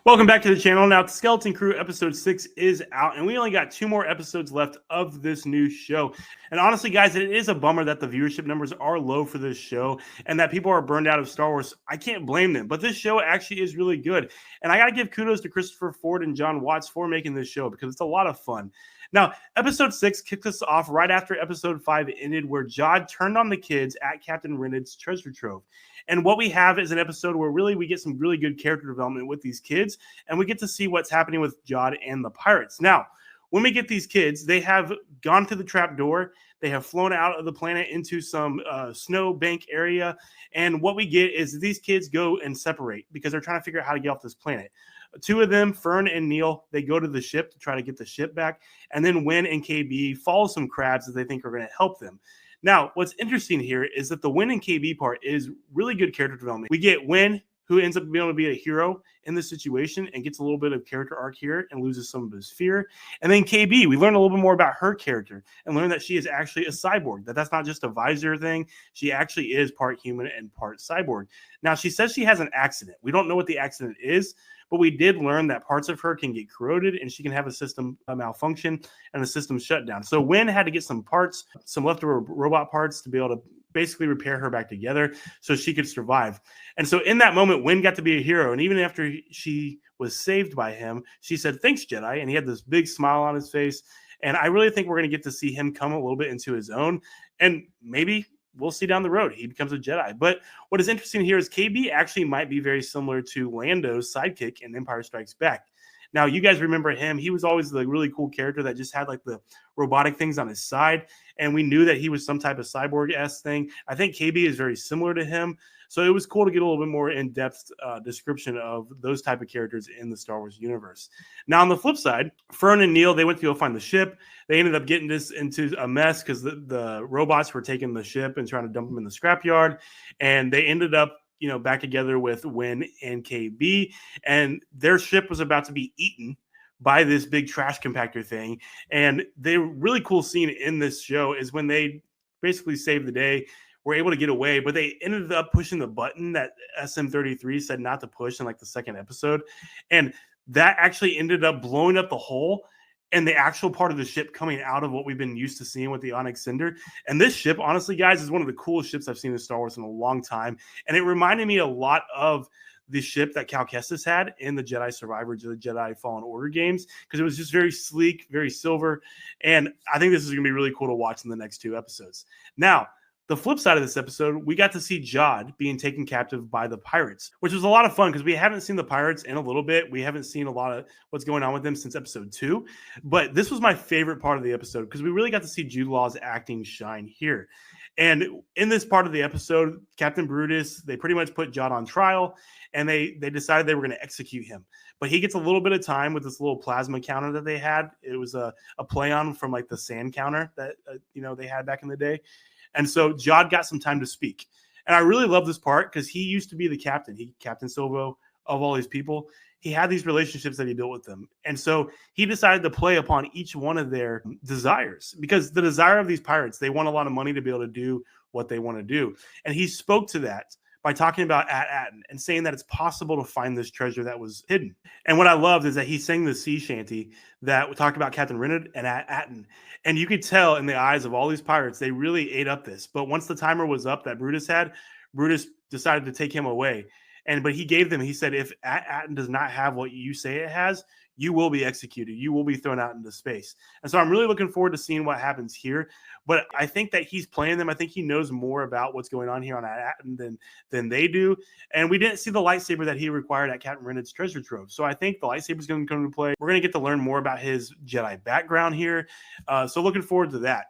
Welcome back to the channel. Now, Skeleton Crew episode 6 is out, and we only got 2 more episodes left of this new show. And honestly, guys, it is a bummer that the viewership numbers are low for this show and that people are burned out of Star Wars. I can't blame them, but this show actually is really good. And I got to give kudos to Christopher Ford and John Watts for making this show because it's a lot of fun. Now, episode 6 kicked us off right after episode 5 ended, where Jod turned on the kids at Captain Rennett's treasure trove. And what we have is an episode where really we get some really good character development with these kids, and we get to see what's happening with Jod and the pirates. Now, when we get these kids, they have gone to the trap door. They have flown out of the planet into some snow bank area. And what we get is these kids go and separate because they're trying to figure out how to get off this planet. 2 of them, Fern and Neil, they go to the ship to try to get the ship back. And then Win and KB follow some crabs that they think are going to help them. Now, what's interesting here is that the Win and KB part is really good character development. We get Win, who ends up being able to be a hero in this situation and gets a little bit of character arc here and loses some of his fear. And then KB, we learn a little bit more about her character and learn that she is actually a cyborg, that's not just a visor thing. She actually is part human and part cyborg. Now, she says she has an accident. We don't know what the accident is, but we did learn that parts of her can get corroded and she can have a system malfunction and the system shut down. So Win had to get some parts, some leftover robot parts to be able to basically repair her back together so she could survive. And so in that moment, Win got to be a hero. And even after she was saved by him, she said, "Thanks, Jedi." And he had this big smile on his face. And I really think we're going to get to see him come a little bit into his own. And maybe we'll see down the road he becomes a Jedi. But what is interesting here is KB actually might be very similar to Lando's sidekick in Empire Strikes Back. Now, you guys remember him. He was always the really cool character that just had like the robotic things on his side. And we knew that he was some type of cyborg-esque thing. I think KB is very similar to him. So it was cool to get a little bit more in-depth description of those type of characters in the Star Wars universe. Now, on the flip side, Fern and Neil, they went to go find the ship. They ended up getting this into a mess because the robots were taking the ship and trying to dump them in the scrapyard. And they ended up back together with Win and KB, and their ship was about to be eaten by this big trash compactor thing. And the really cool scene in this show is when they basically saved the day, were able to get away, but they ended up pushing the button that SM-33 said not to push in like the second episode. And that actually ended up blowing up the hole and the actual part of the ship coming out of what we've been used to seeing with the Onyx Cinder. And this ship, honestly, guys, is one of the coolest ships I've seen in Star Wars in a long time. And it reminded me a lot of the ship that Cal Kestis had in the Jedi Survivor, the Jedi Fallen Order games, because it was just very sleek, very silver. And I think this is going to be really cool to watch in the next 2 episodes. Now, the flip side of this episode, we got to see Jod being taken captive by the pirates, which was a lot of fun because we haven't seen the pirates in a little bit. We haven't seen a lot of what's going on with them since episode 2. But this was my favorite part of the episode because we really got to see Jude Law's acting shine here. And in this part of the episode, Captain Brutus, they pretty much put Jod on trial and they decided they were going to execute him. But he gets a little bit of time with this little plasma counter that they had. It was a play on from like the sand counter that they had back in the day. And so Jod got some time to speak. And I really love this part because he used to be the captain. Captain Silvo of all these people. He had these relationships that he built with them. And so he decided to play upon each one of their desires because the desire of these pirates, they want a lot of money to be able to do what they want to do. And he spoke to that by talking about At-Atten and saying that it's possible to find this treasure that was hidden. And what I loved is that he sang the sea shanty that we talked about Captain Renard and At-Atten. And you could tell in the eyes of all these pirates, they really ate up this. But once the timer was up that Brutus had, Brutus decided to take him away. But he said, if At-Atten does not have what you say it has, you will be executed. You will be thrown out into space. And so I'm really looking forward to seeing what happens here. But I think that he's playing them. I think he knows more about what's going on here on At-Atten than they do. And we didn't see the lightsaber that he required at Captain Rennett's treasure trove. So I think the lightsaber is going to come into play. We're going to get to learn more about his Jedi background here. So looking forward to that.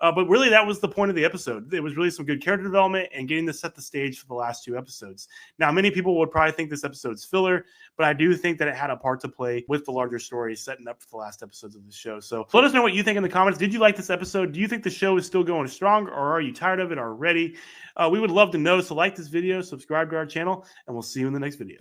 But really, that was the point of the episode. It was really some good character development and getting to set the stage for the last 2 episodes. Now, many people would probably think this episode's filler, but I do think that it had a part to play with the larger story setting up for the last episodes of the show. So let us know what you think in the comments. Did you like this episode? Do you think the show is still going strong, or are you tired of it already? We would love to know. So like this video, subscribe to our channel, and we'll see you in the next video.